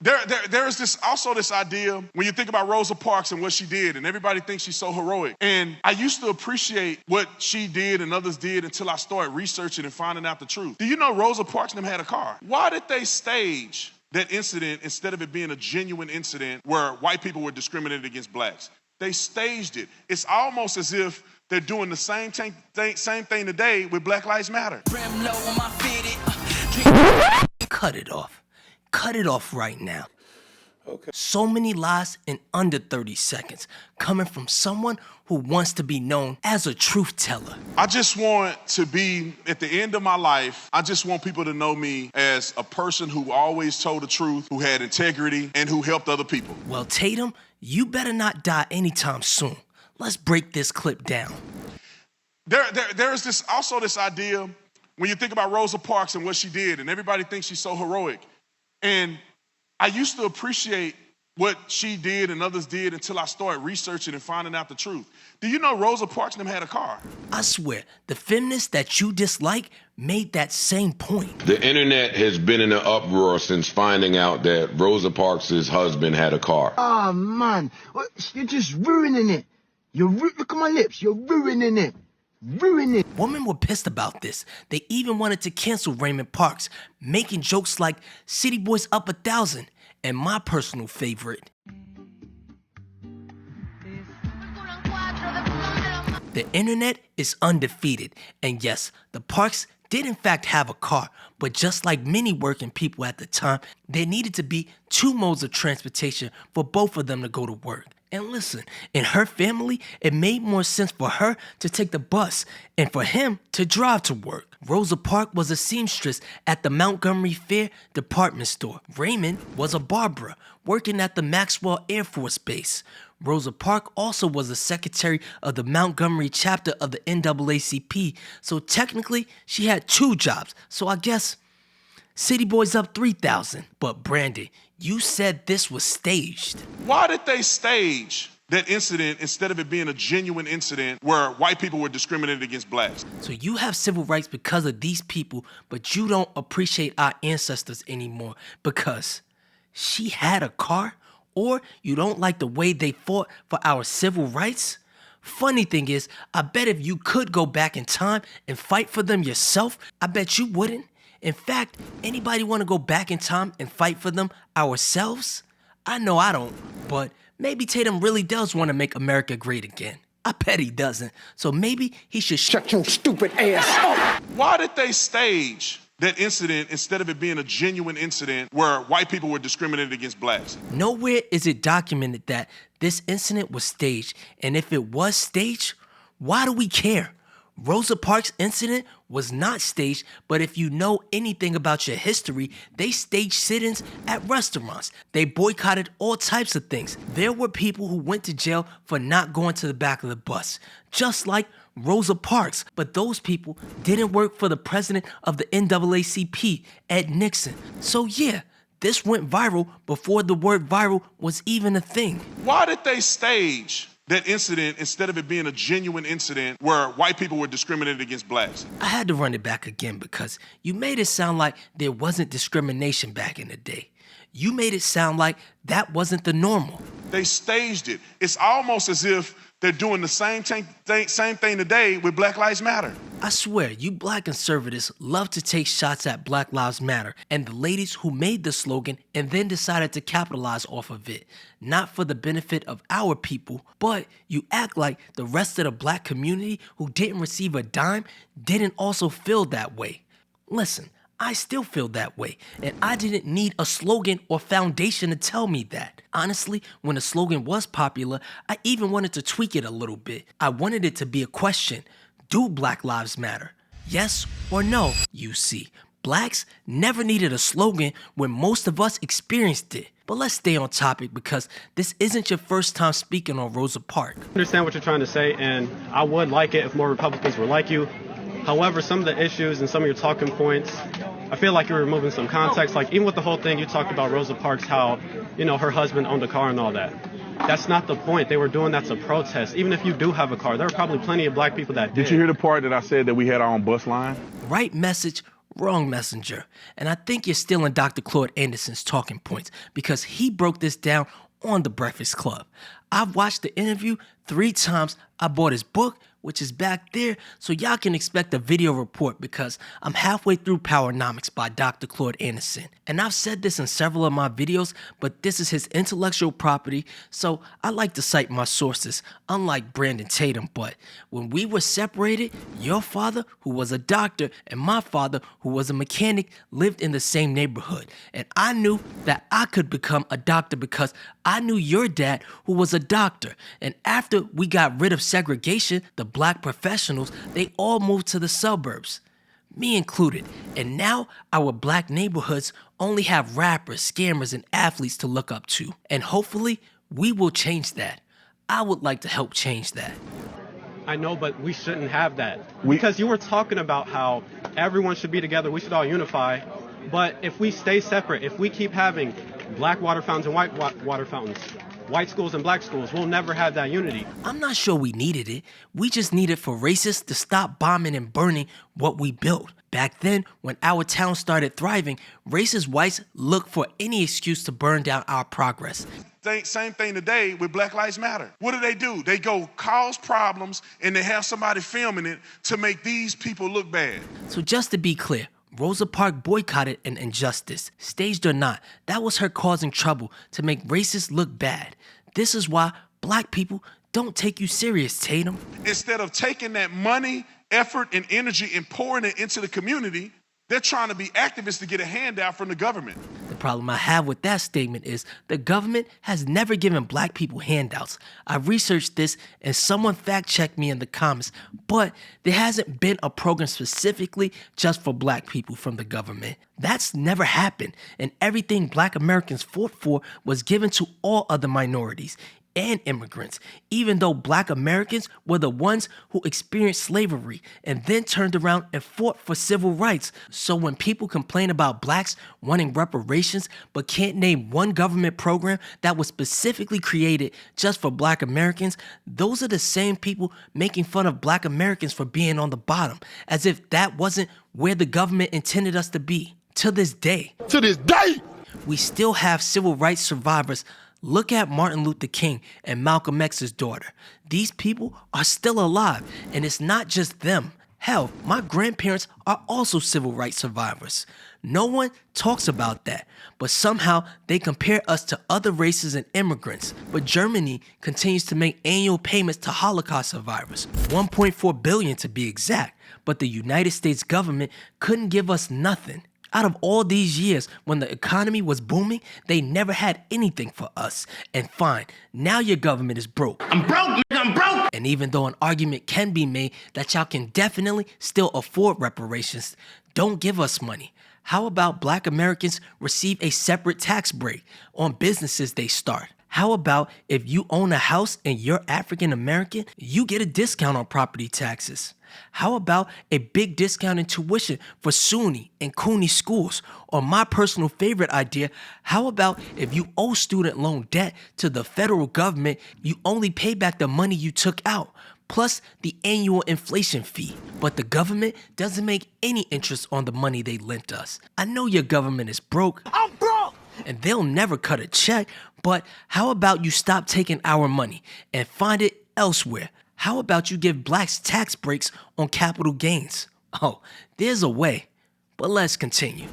There's this idea when you think about Rosa Parks and what she did, and everybody thinks she's so heroic. And I used to appreciate what she did and others did until I started researching and finding out the truth. Do you know Rosa Parks and them had a car? Why did they stage that incident instead of it being a genuine incident where white people were discriminated against blacks? They staged it. It's almost as if they're doing the same thing today with Black Lives Matter. Cut it off. Cut it off right now. Okay. So many lies in under 30 seconds coming from someone who wants to be known as a truth teller. I just want to be, at the end of my life, I just want people to know me as a person who always told the truth, who had integrity, and who helped other people. Well, Tatum, you better not die anytime soon. Let's break this clip down. There's this idea when you think about Rosa Parks and what she did, and everybody thinks she's so heroic. And I used to appreciate what she did and others did until I started researching and finding out the truth. Do you know Rosa Parks and them had a car? I swear, the feminists that you dislike made that same point. The internet has been in an uproar since finding out that Rosa Parks' husband had a car. Oh, man. You're just ruining it. Look at my lips. You're ruining it. Ruining it. Women were pissed about this. They even wanted to cancel Raymond Parks, making jokes like City Boys up 1,000, and my personal favorite, the internet is undefeated. And yes, the Parks did in fact have a car, but just like many working people at the time, there needed to be two modes of transportation for both of them to go to work. And listen, in her family, it made more sense for her to take the bus and for him to drive to work. Rosa Parks was a seamstress at the Montgomery Fair department store. Raymond was a barber working at the Maxwell Air Force Base. Rosa Parks also was the secretary of the Montgomery chapter of the NAACP, so technically she had two jobs. So I guess City Boys up 3,000. But Brandon, you said this was staged. Why did they stage that incident instead of it being a genuine incident where white people were discriminated against blacks? So you have civil rights because of these people, but you don't appreciate our ancestors anymore because she had a car? Or you don't like the way they fought for our civil rights? Funny thing is, I bet if you could go back in time and fight for them yourself, I bet you wouldn't. In fact, anybody want to go back in time and fight for them ourselves? I know I don't, but maybe Tatum really does want to make America great again. I bet he doesn't, so maybe he should shut your stupid ass up. Why did they stage that incident instead of it being a genuine incident where white people were discriminated against blacks? Nowhere is it documented that this incident was staged, and if it was staged, why do we care? Rosa Parks' incident was not staged, but if you know anything about your history, they staged sit-ins at restaurants. They boycotted all types of things. There were people who went to jail for not going to the back of the bus, just like Rosa Parks, but those people didn't work for the president of the NAACP, Ed Nixon. So yeah, this went viral before the word viral was even a thing. Why did they stage that incident instead of it being a genuine incident where white people were discriminated against blacks? I had to run it back again because you made it sound like there wasn't discrimination back in the day. You made it sound like that wasn't the normal. They staged it. It's almost as if they're doing the same thing today with Black Lives Matter. I swear, you black conservatives love to take shots at Black Lives Matter and the ladies who made the slogan and then decided to capitalize off of it. Not for the benefit of our people, but you act like the rest of the black community who didn't receive a dime didn't also feel that way. Listen, I still feel that way, and I didn't need a slogan or foundation to tell me that. Honestly, when the slogan was popular, I even wanted to tweak it a little bit. I wanted it to be a question. Do Black Lives Matter? Yes or no? You see, blacks never needed a slogan when most of us experienced it. But let's stay on topic because this isn't your first time speaking on Rosa Parks. I understand what you're trying to say, and I would like it if more Republicans were like you. However, some of the issues and some of your talking points, I feel like you're removing some context. Like, even with the whole thing, you talked about Rosa Parks, how, her husband owned a car and all that. That's not the point. They were doing that to protest. Even if you do have a car, there are probably plenty of black people that did. Did you hear the part that I said that we had our own bus line? Right message, Wrong messenger. And I think you're stealing Dr. Claude Anderson's talking points because he broke this down on The Breakfast Club. I've watched the interview 3 times. I bought his book, which is back there, so y'all can expect a video report because I'm halfway through Powernomics by Dr. Claude Anderson. And I've said this in several of my videos, but this is his intellectual property, so I like to cite my sources, unlike Brandon Tatum. But when we were separated, your father, who was a doctor, and my father, who was a mechanic, lived in the same neighborhood. And I knew that I could become a doctor because I knew your dad, who was a doctor. And after we got rid of segregation, the black professionals, they all moved to the suburbs, me included. And now our black neighborhoods only have rappers, scammers, and athletes to look up to. And hopefully, we will change that. I would like to help change that. I know, but we shouldn't have that. Because you were talking about how everyone should be together, we should all unify. But if we stay separate, if we keep having black water fountains and white water fountains, white schools and black schools, we'll never have that unity. I'm not sure we needed it. We just needed for racists to stop bombing and burning what we built. Back then, when our town started thriving, racist whites looked for any excuse to burn down our progress. Same thing today with Black Lives Matter. What do? They go cause problems and they have somebody filming it to make these people look bad. So just to be clear, Rosa Parks boycotted an injustice. Staged or not, that was her causing trouble to make racists look bad. This is why black people don't take you serious, Tatum. Instead of taking that money, effort, and energy and pouring it into the community, they're trying to be activists to get a handout from the government. The problem I have with that statement is the government has never given black people handouts. I researched this and someone fact-checked me in the comments, but there hasn't been a program specifically just for black people from the government. That's never happened, and everything black Americans fought for was given to all other minorities and immigrants, even though black Americans were the ones who experienced slavery and then turned around and fought for civil rights. So when people complain about blacks wanting reparations but can't name one government program that was specifically created just for black Americans, those are the same people making fun of black Americans for being on the bottom, as if that wasn't where the government intended us to be. To this day, we still have civil rights survivors. Look at Martin Luther King and Malcolm X's daughter. These people are still alive, and it's not just them. Hell, my grandparents are also civil rights survivors. No one talks about that, but somehow they compare us to other races and immigrants. But Germany continues to make annual payments to Holocaust survivors, $1.4 billion to be exact, but the United States government couldn't give us nothing. Out of all these years, when the economy was booming, they never had anything for us. And fine, now your government is broke. I'm broke, nigga, I'm broke! And even though an argument can be made that y'all can definitely still afford reparations, don't give us money. How about black Americans receive a separate tax break on businesses they start? How about if you own a house and you're African American, you get a discount on property taxes? How about a big discount in tuition for SUNY and CUNY schools? Or my personal favorite idea, how about if you owe student loan debt to the federal government, you only pay back the money you took out, plus the annual inflation fee. But the government doesn't make any interest on the money they lent us. I know your government is broke. I'm broke! And they'll never cut a check, but how about you stop taking our money and find it elsewhere? How about you give blacks tax breaks on capital gains? Oh, there's a way, but let's continue.